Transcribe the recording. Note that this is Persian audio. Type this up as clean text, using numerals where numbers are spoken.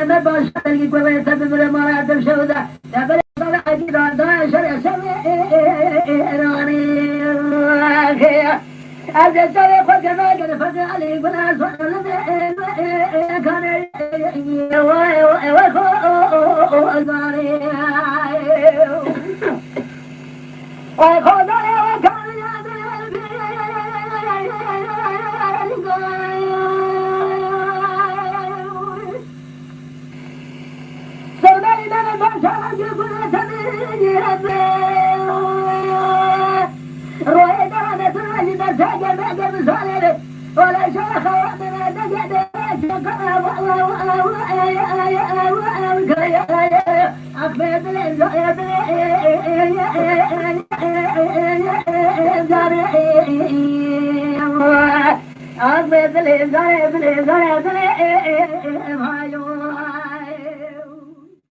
ما باش تلقي كويس تبي ما تمشوا ده تبي طلع أكيد هذا شر سوي أجل ترى خد ما قد فز علي بنا سوى كان ولا شيخ ولا دقد أخبث لي